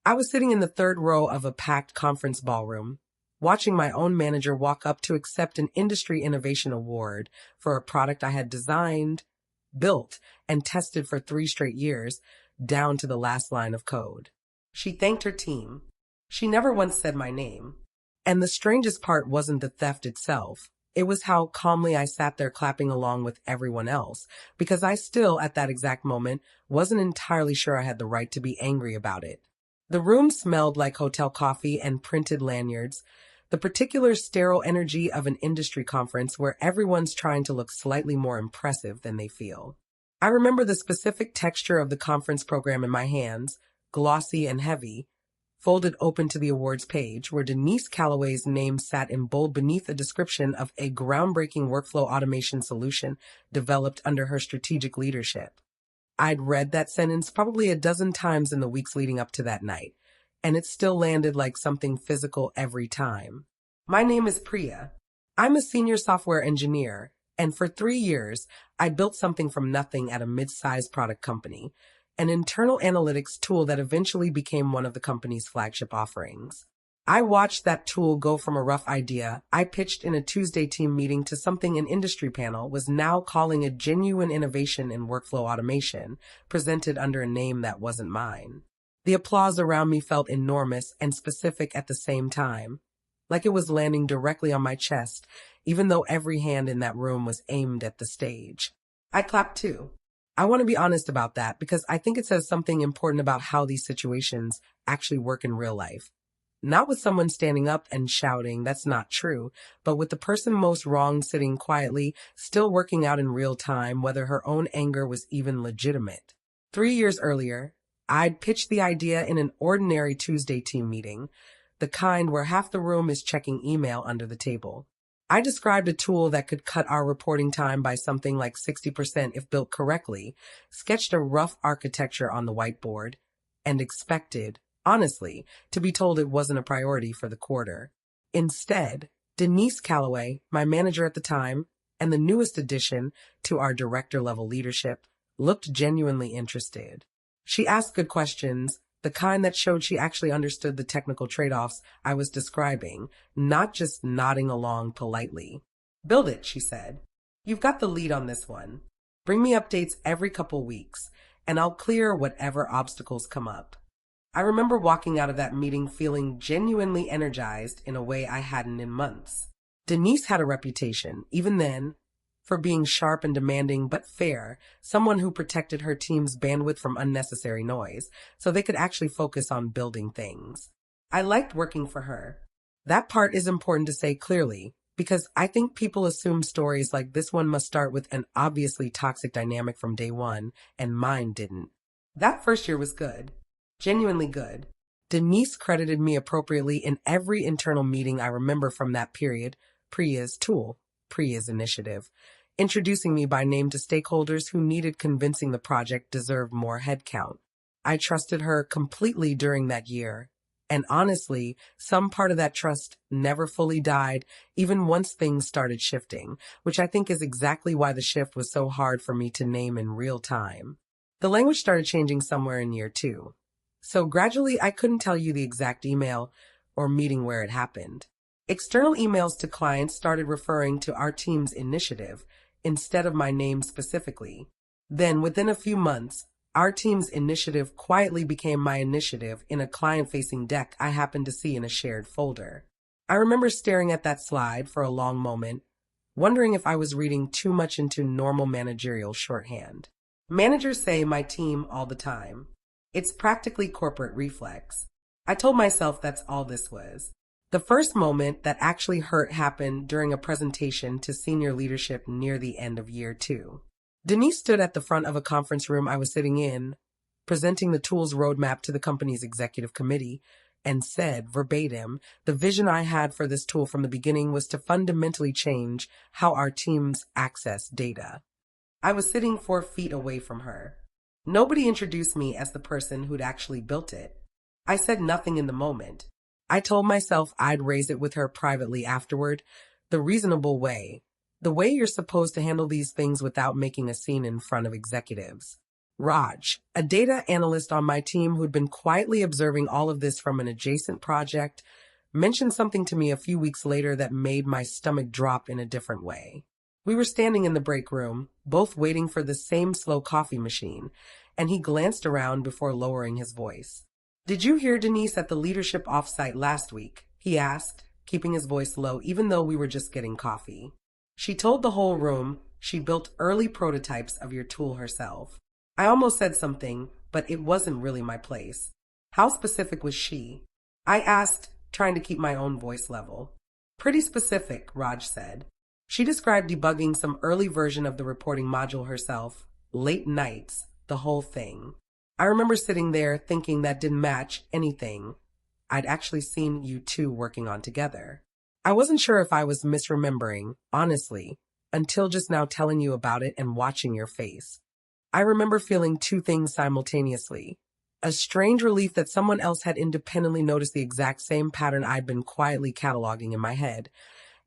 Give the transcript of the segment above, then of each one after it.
I was sitting in the third row of a packed conference ballroom, watching my own manager walk up to accept an Industry Innovation Award for a product I had designed, built, and tested for 3 straight years, down to the last line of code. She thanked her team. She never once said my name. And the strangest part wasn't the theft itself. It was how calmly I sat there clapping along with everyone else, because I still, at that exact moment, wasn't entirely sure I had the right to be angry about it. The room smelled like hotel coffee and printed lanyards, the particular sterile energy of an industry conference where everyone's trying to look slightly more impressive than they feel. I remember the specific texture of the conference program in my hands, glossy and heavy, folded open to the awards page, where Denise Calloway's name sat in bold beneath a description of a groundbreaking workflow automation solution developed under her strategic leadership. I'd read that sentence probably a dozen times in the weeks leading up to that night, and it still landed like something physical every time. My name is Priya. I'm a senior software engineer, and for 3 years, I built something from nothing at a mid-sized product company, an internal analytics tool that eventually became one of the company's flagship offerings. I watched that tool go from a rough idea I pitched in a Tuesday team meeting to something an industry panel was now calling a genuine innovation in workflow automation, presented under a name that wasn't mine. The applause around me felt enormous and specific at the same time, like it was landing directly on my chest, even though every hand in that room was aimed at the stage. I clapped too. I want to be honest about that because I think it says something important about how these situations actually work in real life. Not with someone standing up and shouting, that's not true, but with the person most wronged sitting quietly, still working out in real time whether her own anger was even legitimate. 3 years earlier, I'd pitched the idea in an ordinary Tuesday team meeting, the kind where half the room is checking email under the table. I described a tool that could cut our reporting time by something like 60% if built correctly, sketched a rough architecture on the whiteboard, and expected, honestly, to be told it wasn't a priority for the quarter. Instead, Denise Calloway, my manager at the time, and the newest addition to our director-level leadership, looked genuinely interested. She asked good questions, the kind that showed she actually understood the technical trade-offs I was describing, not just nodding along politely. "Build it," she said. "You've got the lead on this one. Bring me updates every couple weeks, and I'll clear whatever obstacles come up." I remember walking out of that meeting feeling genuinely energized in a way I hadn't in months. Denise had a reputation, even then, for being sharp and demanding but fair, someone who protected her team's bandwidth from unnecessary noise, so they could actually focus on building things. I liked working for her. That part is important to say clearly, because I think people assume stories like this one must start with an obviously toxic dynamic from day one, and mine didn't. That first year was good. Genuinely good. Denise credited me appropriately in every internal meeting I remember from that period, Priya's tool, Priya's initiative, introducing me by name to stakeholders who needed convincing the project deserved more headcount. I trusted her completely during that year, and honestly, some part of that trust never fully died, even once things started shifting, which I think is exactly why the shift was so hard for me to name in real time. The language started changing somewhere in year 2. So gradually, I couldn't tell you the exact email or meeting where it happened. External emails to clients started referring to our team's initiative instead of my name specifically. Then, within a few months, our team's initiative quietly became my initiative in a client-facing deck I happened to see in a shared folder. I remember staring at that slide for a long moment, wondering if I was reading too much into normal managerial shorthand. Managers say my team all the time. It's practically corporate reflex. I told myself that's all this was. The first moment that actually hurt happened during a presentation to senior leadership near the end of year 2. Denise stood at the front of a conference room I was sitting in, presenting the tool's roadmap to the company's executive committee, and said, verbatim, the vision I had for this tool from the beginning was to fundamentally change how our teams access data. I was sitting 4 feet away from her. Nobody introduced me as the person who'd actually built it. I said nothing in the moment. I told myself I'd raise it with her privately afterward, the reasonable way, the way you're supposed to handle these things without making a scene in front of executives. Raj, a data analyst on my team who'd been quietly observing all of this from an adjacent project, mentioned something to me a few weeks later that made my stomach drop in a different way. We were standing in the break room, both waiting for the same slow coffee machine, and he glanced around before lowering his voice. "Did you hear Denise at the leadership offsite last week?" he asked, keeping his voice low even though we were just getting coffee. "She told the whole room she built early prototypes of your tool herself." I almost said something, but it wasn't really my place. How specific was she? I asked, trying to keep my own voice level. "Pretty specific," Raj said. "She described debugging some early version of the reporting module herself, late nights, the whole thing. I remember sitting there thinking that didn't match anything I'd actually seen you two working on together. I wasn't sure if I was misremembering, honestly, until just now telling you about it and watching your face. I remember feeling two things simultaneously. A strange relief that someone else had independently noticed the exact same pattern I'd been quietly cataloging in my head,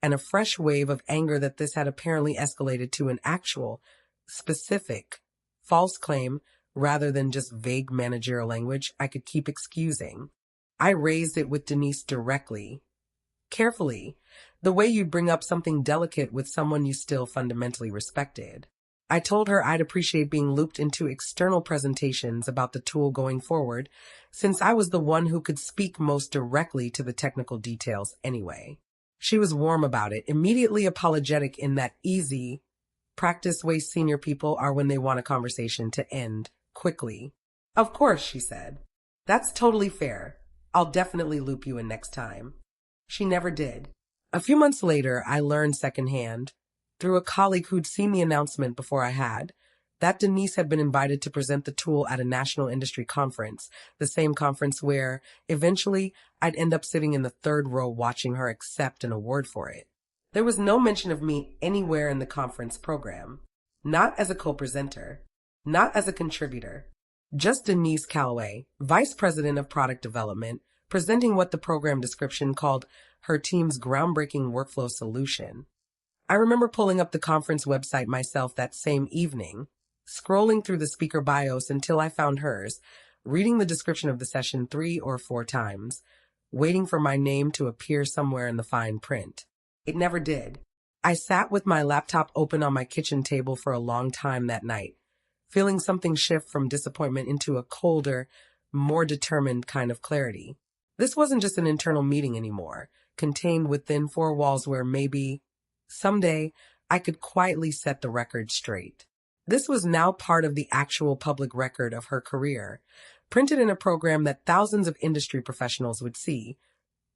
and a fresh wave of anger that this had apparently escalated to an actual, specific, false claim rather than just vague managerial language I could keep excusing. I raised it with Denise directly, carefully, the way you'd bring up something delicate with someone you still fundamentally respected. I told her I'd appreciate being looped into external presentations about the tool going forward, since I was the one who could speak most directly to the technical details anyway. She was warm about it, immediately apologetic in that easy, practice way senior people are when they want a conversation to end quickly. "Of course," she said. "That's totally fair. I'll definitely loop you in next time." She never did. A few months later, I learned secondhand, through a colleague who'd seen the announcement before I had, that Denise had been invited to present the tool at a national industry conference, the same conference where, eventually, I'd end up sitting in the third row watching her accept an award for it. There was no mention of me anywhere in the conference program. Not as a co-presenter. Not as a contributor. Just Denise Calloway, Vice President of Product Development, presenting what the program description called her team's groundbreaking workflow solution. I remember pulling up the conference website myself that same evening, scrolling through the speaker bios until I found hers, reading the description of the session 3 or 4 times, waiting for my name to appear somewhere in the fine print. It never did. I sat with my laptop open on my kitchen table for a long time that night, feeling something shift from disappointment into a colder, more determined kind of clarity. This wasn't just an internal meeting anymore, contained within 4 walls where maybe, someday, I could quietly set the record straight. This was now part of the actual public record of her career, printed in a program that thousands of industry professionals would see,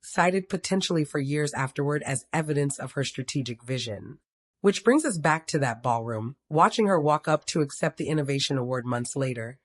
cited potentially for years afterward as evidence of her strategic vision. Which brings us back to that ballroom, watching her walk up to accept the Innovation Award months later.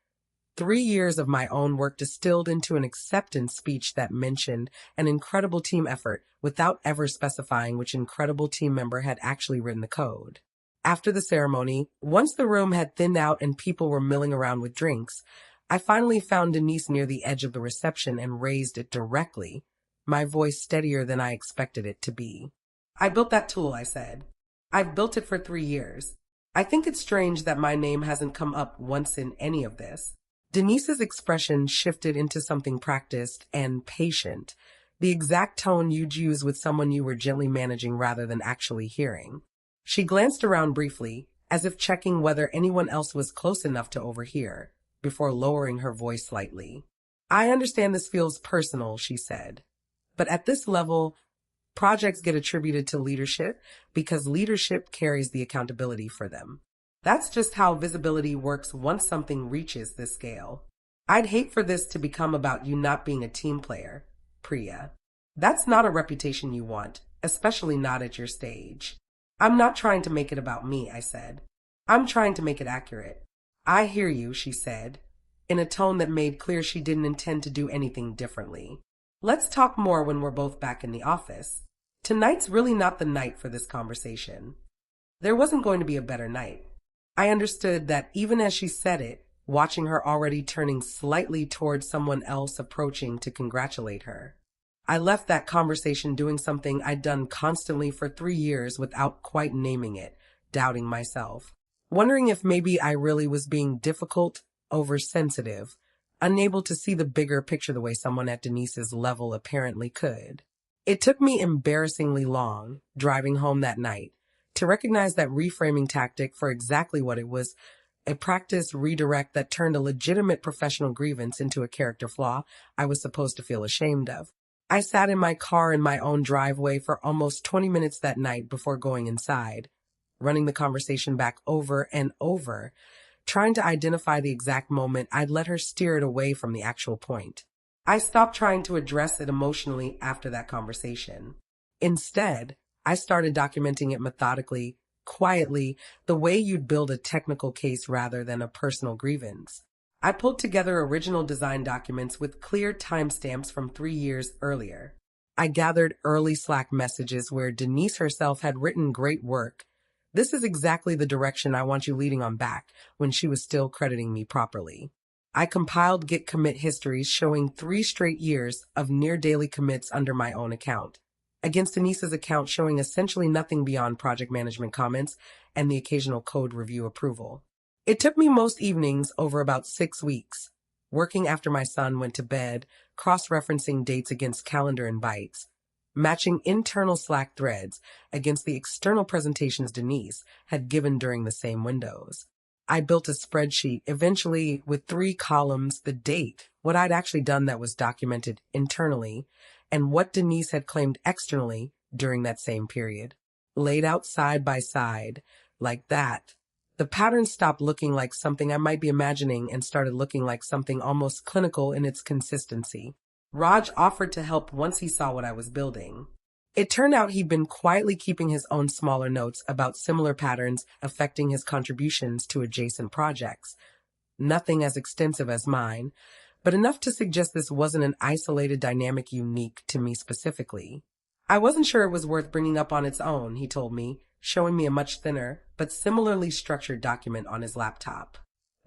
3 years of my own work distilled into an acceptance speech that mentioned an incredible team effort without ever specifying which incredible team member had actually written the code. After the ceremony, once the room had thinned out and people were milling around with drinks, I finally found Denise near the edge of the reception and raised it directly, my voice steadier than I expected it to be. "I built that tool," I said. "I've built it for 3 years. I think it's strange that my name hasn't come up once in any of this." Denise's expression shifted into something practiced and patient, the exact tone you'd use with someone you were gently managing rather than actually hearing. She glanced around briefly, as if checking whether anyone else was close enough to overhear, before lowering her voice slightly. "I understand this feels personal," she said. "But at this level, projects get attributed to leadership because leadership carries the accountability for them. That's just how visibility works once something reaches this scale. I'd hate for this to become about you not being a team player, Priya. That's not a reputation you want, especially not at your stage." "I'm not trying to make it about me," I said. "I'm trying to make it accurate." "I hear you," she said, in a tone that made clear she didn't intend to do anything differently. "Let's talk more when we're both back in the office. Tonight's really not the night for this conversation." There wasn't going to be a better night. I understood that even as she said it, watching her already turning slightly towards someone else approaching to congratulate her. I left that conversation doing something I'd done constantly for 3 years without quite naming it, doubting myself. Wondering if maybe I really was being difficult oversensitive, unable to see the bigger picture the way someone at Denise's level apparently could. It took me embarrassingly long, driving home that night, to recognize that reframing tactic for exactly what it was, a practice redirect that turned a legitimate professional grievance into a character flaw I was supposed to feel ashamed of. I sat in my car in my own driveway for almost 20 minutes that night before going inside, running the conversation back over and over, trying to identify the exact moment I'd let her steer it away from the actual point. I stopped trying to address it emotionally after that conversation. Instead, I started documenting it methodically, quietly, the way you'd build a technical case rather than a personal grievance. I pulled together original design documents with clear timestamps from 3 years earlier. I gathered early Slack messages where Denise herself had written great work. This is exactly the direction I want you leading on back, when she was still crediting me properly. I compiled Git commit histories showing 3 straight years of near daily commits under my own account, against Denise's account showing essentially nothing beyond project management comments and the occasional code review approval. It took me most evenings over about 6 weeks, working after my son went to bed, cross-referencing dates against calendar invites, matching internal Slack threads against the external presentations Denise had given during the same windows. I built a spreadsheet, eventually with 3 columns, the date, what I'd actually done that was documented internally, and what Denise had claimed externally during that same period. Laid out side by side, like that, the pattern stopped looking like something I might be imagining and started looking like something almost clinical in its consistency. Raj offered to help once he saw what I was building. It turned out he'd been quietly keeping his own smaller notes about similar patterns affecting his contributions to adjacent projects. Nothing as extensive as mine, but enough to suggest this wasn't an isolated dynamic unique to me specifically. I wasn't sure it was worth bringing up on its own, he told me, showing me a much thinner, but similarly structured document on his laptop.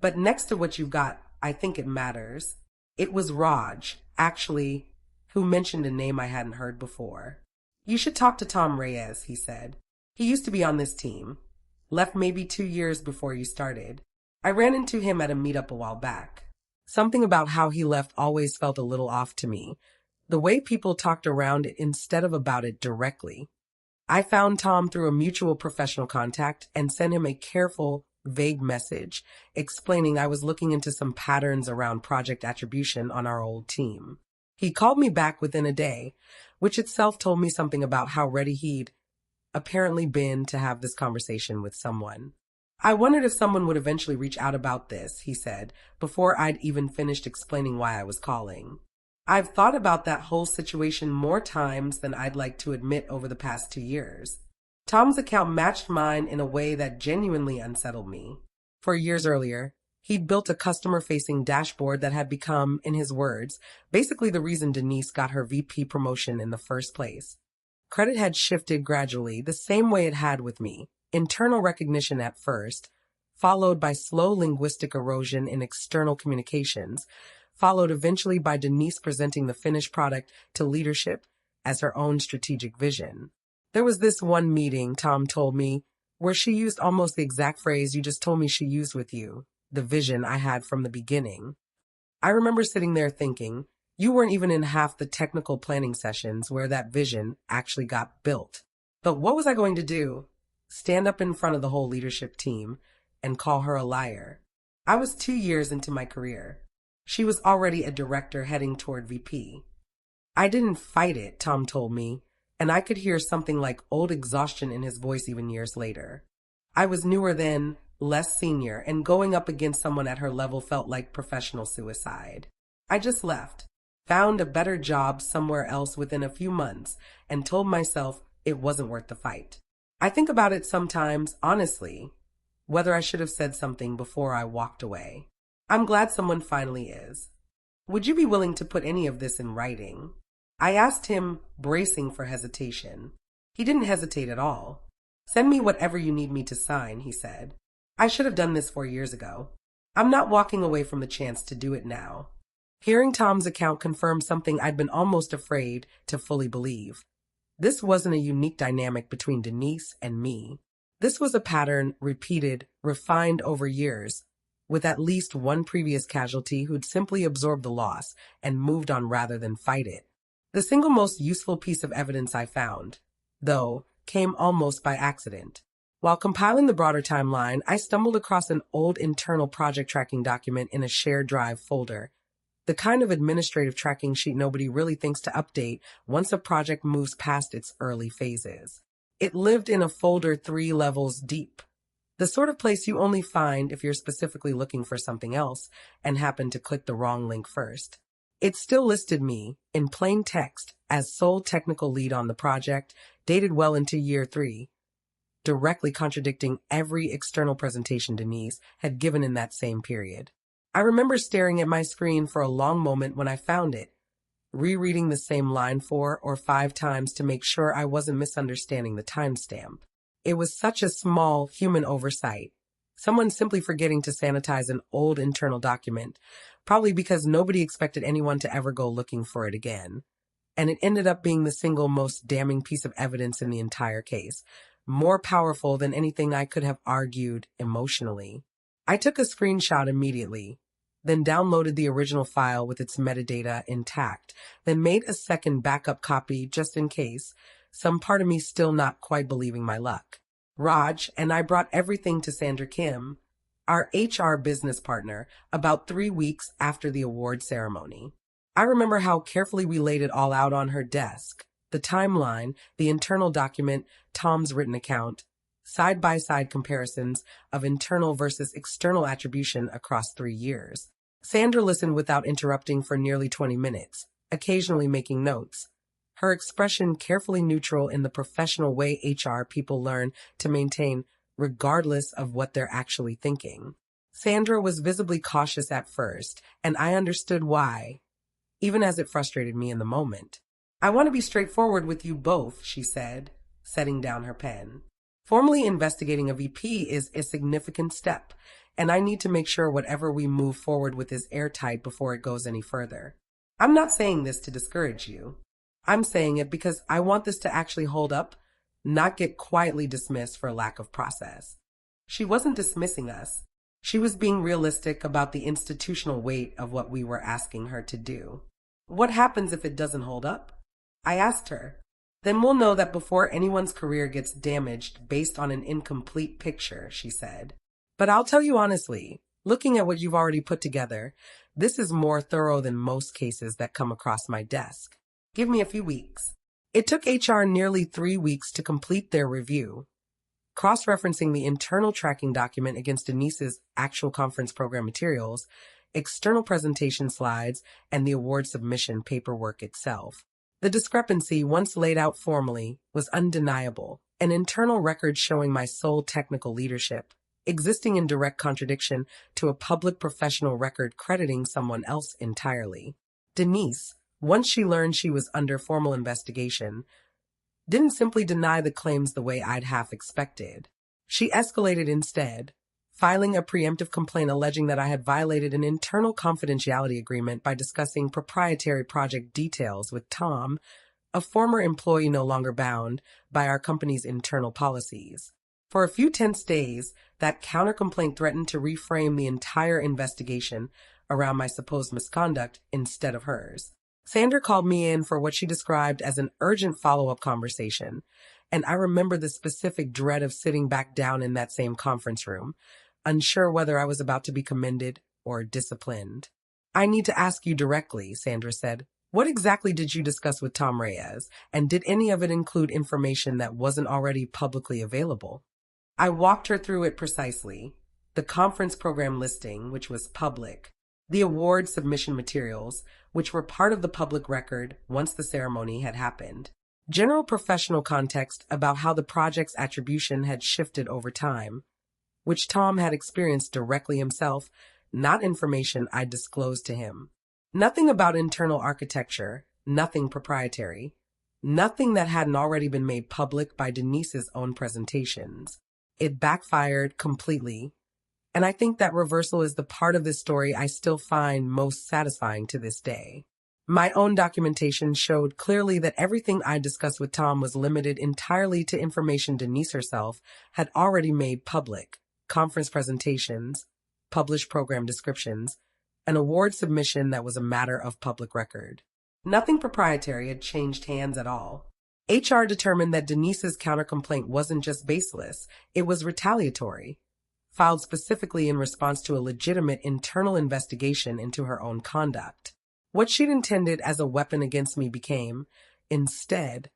But next to what you've got, I think it matters. It was Raj, actually, who mentioned a name I hadn't heard before. You should talk to Tom Reyes, he said. He used to be on this team. Left maybe 2 years before you started. I ran into him at a meetup a while back. Something about how he left always felt a little off to me. The way people talked around it instead of about it directly. I found Tom through a mutual professional contact and sent him a careful, vague message explaining I was looking into some patterns around project attribution on our old team. He called me back within a day, which itself told me something about how ready he'd apparently been to have this conversation with someone. I wondered if someone would eventually reach out about this, he said, before I'd even finished explaining why I was calling. I've thought about that whole situation more times than I'd like to admit over the past 2 years. Tom's account matched mine in a way that genuinely unsettled me. 4 years earlier, he'd built a customer-facing dashboard that had become, in his words, basically the reason Denise got her VP promotion in the first place. Credit had shifted gradually, the same way it had with me. Internal recognition at first, followed by slow linguistic erosion in external communications, followed eventually by Denise presenting the finished product to leadership as her own strategic vision. There was this one meeting, Tom told me, where she used almost the exact phrase you just told me she used with you, the vision I had from the beginning. I remember sitting there thinking, you weren't even in half the technical planning sessions where that vision actually got built. But what was I going to do? Stand up in front of the whole leadership team and call her a liar? I was 2 years into my career. She was already a director heading toward VP. I didn't fight it, Tom told me, and I could hear something like old exhaustion in his voice even years later. I was newer then, less senior, and going up against someone at her level felt like professional suicide. I just left, found a better job somewhere else within a few months, and told myself it wasn't worth the fight. I think about it sometimes, honestly, whether I should have said something before I walked away. I'm glad someone finally is. Would you be willing to put any of this in writing? I asked him, bracing for hesitation. He didn't hesitate at all. Send me whatever you need me to sign, he said. I should have done this 4 years ago. I'm not walking away from the chance to do it now. Hearing Tom's account confirmed something I'd been almost afraid to fully believe. This wasn't a unique dynamic between Denise and me. This was a pattern repeated, refined over years, with at least one previous casualty who'd simply absorbed the loss and moved on rather than fight it. The single most useful piece of evidence I found, though, came almost by accident. While compiling the broader timeline, I stumbled across an old internal project tracking document in a shared drive folder, the kind of administrative tracking sheet nobody really thinks to update once a project moves past its early phases. It lived in a folder 3 levels deep, the sort of place you only find if you're specifically looking for something else and happen to click the wrong link first. It still listed me, in plain text, as sole technical lead on the project, dated well into year 3, directly contradicting every external presentation Denise had given in that same period. I remember staring at my screen for a long moment when I found it, rereading the same line 4 or 5 times to make sure I wasn't misunderstanding the timestamp. It was such a small human oversight, someone simply forgetting to sanitize an old internal document, probably because nobody expected anyone to ever go looking for it again. And it ended up being the single most damning piece of evidence in the entire case, more powerful than anything I could have argued emotionally. I took a screenshot immediately, then downloaded the original file with its metadata intact, then made a second backup copy just in case, some part of me still not quite believing my luck. Raj and I brought everything to Sandra Kim, our HR business partner, about 3 weeks after the award ceremony. I remember how carefully we laid it all out on her desk, the timeline, the internal document, Tom's written account, side-by-side comparisons of internal versus external attribution across 3 years. Sandra listened without interrupting for nearly 20 minutes, occasionally making notes, her expression carefully neutral in the professional way HR people learn to maintain regardless of what they're actually thinking. Sandra was visibly cautious at first, and I understood why, even as it frustrated me in the moment. "I want to be straightforward with you both," she said, setting down her pen. "Formally investigating a VP is a significant step, and I need to make sure whatever we move forward with is airtight before it goes any further. I'm not saying this to discourage you. I'm saying it because I want this to actually hold up, not get quietly dismissed for lack of process." She wasn't dismissing us. She was being realistic about the institutional weight of what we were asking her to do. "What happens if it doesn't hold up?" I asked her. "Then we'll know that before anyone's career gets damaged based on an incomplete picture," she said. "But I'll tell you honestly, looking at what you've already put together, this is more thorough than most cases that come across my desk. Give me a few weeks." It took HR nearly 3 weeks to complete their review, cross-referencing the internal tracking document against Denise's actual conference program materials, external presentation slides, and the award submission paperwork itself. The discrepancy, once laid out formally, was undeniable, an internal record showing my sole technical leadership, existing in direct contradiction to a public professional record crediting someone else entirely. Denise, once she learned she was under formal investigation, didn't simply deny the claims the way I'd half expected. She escalated instead, filing a preemptive complaint alleging that I had violated an internal confidentiality agreement by discussing proprietary project details with Tom, a former employee no longer bound by our company's internal policies. For a few tense days, that countercomplaint threatened to reframe the entire investigation around my supposed misconduct instead of hers. Sandra called me in for what she described as an urgent follow-up conversation, and I remember the specific dread of sitting back down in that same conference room, unsure whether I was about to be commended or disciplined. "I need to ask you directly," Sandra said. "What exactly did you discuss with Tom Reyes, and did any of it include information that wasn't already publicly available?" I walked her through it precisely. The conference program listing, which was public, the award submission materials, which were part of the public record once the ceremony had happened, general professional context about how the project's attribution had shifted over time, which Tom had experienced directly himself, not information I disclosed to him. Nothing about internal architecture, nothing proprietary, nothing that hadn't already been made public by Denise's own presentations. It backfired completely, and I think that reversal is the part of this story I still find most satisfying to this day. My own documentation showed clearly that everything I discussed with Tom was limited entirely to information Denise herself had already made public: conference presentations, publish program descriptions, an award submission that was a matter of public record. Nothing proprietary had changed hands at all. HR determined that Denise's countercomplaint wasn't just baseless, it was retaliatory, filed specifically in response to a legitimate internal investigation into her own conduct. What she'd intended as a weapon against me became, instead,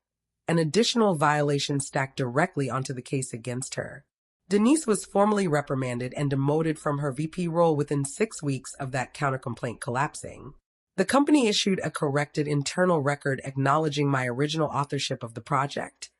an additional violation stacked directly onto the case against her. Denise was formally reprimanded and demoted from her VP role within 6 weeks of that countercomplaint collapsing. The company issued a corrected internal record acknowledging my original authorship of the project,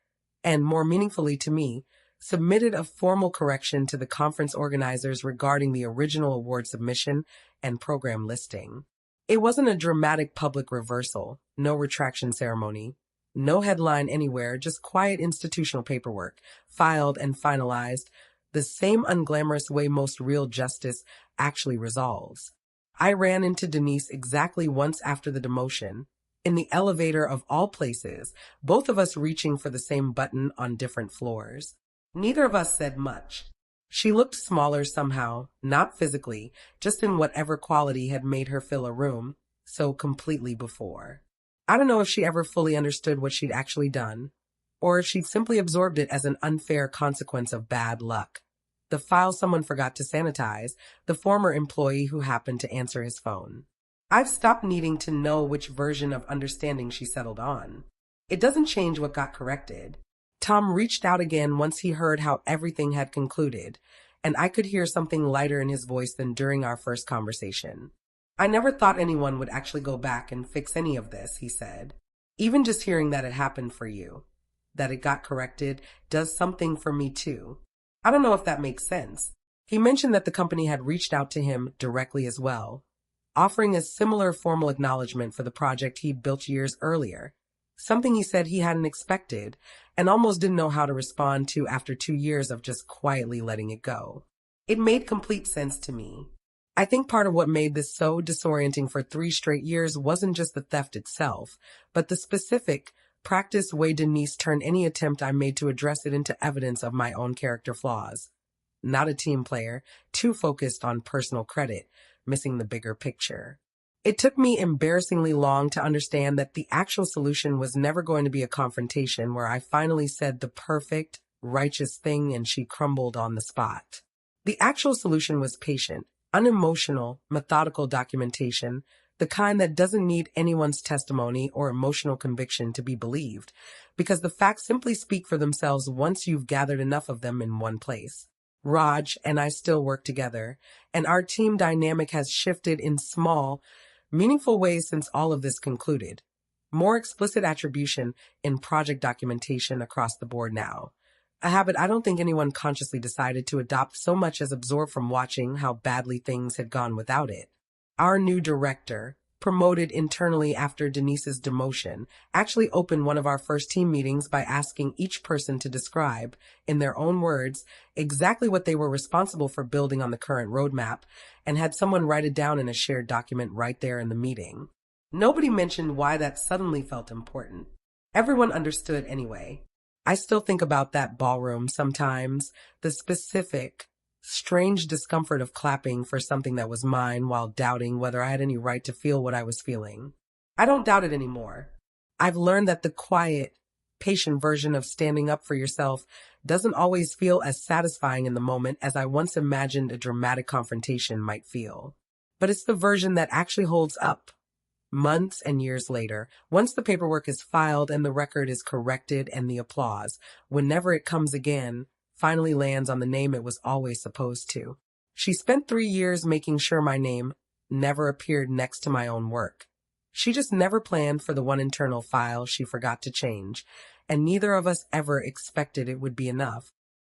and more meaningfully to me, submitted a formal correction to the conference organizers regarding the original award submission and program listing. It wasn't a dramatic public reversal, no retraction ceremony, no headline anywhere, just quiet institutional paperwork, filed and finalized, the same unglamorous way most real justice actually resolves. I ran into Denise exactly once after the demotion, in the elevator of all places, both of us reaching for the same button on different floors. Neither of us said much. She looked smaller somehow, not physically, just in whatever quality had made her fill a room so completely before. I don't know if she ever fully understood what she'd actually done, or if she'd simply absorbed it as an unfair consequence of bad luck. The file someone forgot to sanitize, the former employee who happened to answer his phone. I've stopped needing to know which version of understanding she settled on. It doesn't change what got corrected. Tom reached out again once he heard how everything had concluded, and I could hear something lighter in his voice than during our first conversation. I never thought anyone would actually go back and fix any of this, he said. Even just hearing that it happened for you, that it got corrected, does something for me too. I don't know if that makes sense. He mentioned that the company had reached out to him directly as well, offering a similar formal acknowledgement for the project he'd built years earlier, something he said he hadn't expected and almost didn't know how to respond to after 2 years of just quietly letting it go. It made complete sense to me. I think part of what made this so disorienting for 3 straight years wasn't just the theft itself, but the specific, practiced way Denise turned any attempt I made to address it into evidence of my own character flaws. Not a team player, too focused on personal credit, missing the bigger picture. It took me embarrassingly long to understand that the actual solution was never going to be a confrontation where I finally said the perfect, righteous thing and she crumbled on the spot. The actual solution was patient, unemotional, methodical documentation, the kind that doesn't need anyone's testimony or emotional conviction to be believed, because the facts simply speak for themselves once you've gathered enough of them in one place. Raj and I still work together, and our team dynamic has shifted in small, meaningful ways since all of this concluded. More explicit attribution in project documentation across the board now. A habit I don't think anyone consciously decided to adopt so much as absorb from watching how badly things had gone without it. Our new director, promoted internally after Denise's demotion, actually opened one of our first team meetings by asking each person to describe, in their own words, exactly what they were responsible for building on the current roadmap, and had someone write it down in a shared document right there in the meeting. Nobody mentioned why that suddenly felt important. Everyone understood anyway. I still think about that ballroom sometimes, the specific, strange discomfort of clapping for something that was mine while doubting whether I had any right to feel what I was feeling. I don't doubt it anymore. I've learned that the quiet, patient version of standing up for yourself doesn't always feel as satisfying in the moment as I once imagined a dramatic confrontation might feel. But it's the version that actually holds up. Months and years later, once the paperwork is filed and the record is corrected and the applause, whenever it comes again, finally lands on the name it was always supposed to. She spent 3 years making sure my name never appeared next to my own work. She just never planned for the one internal file she forgot to change, and neither of us ever expected it would be enough.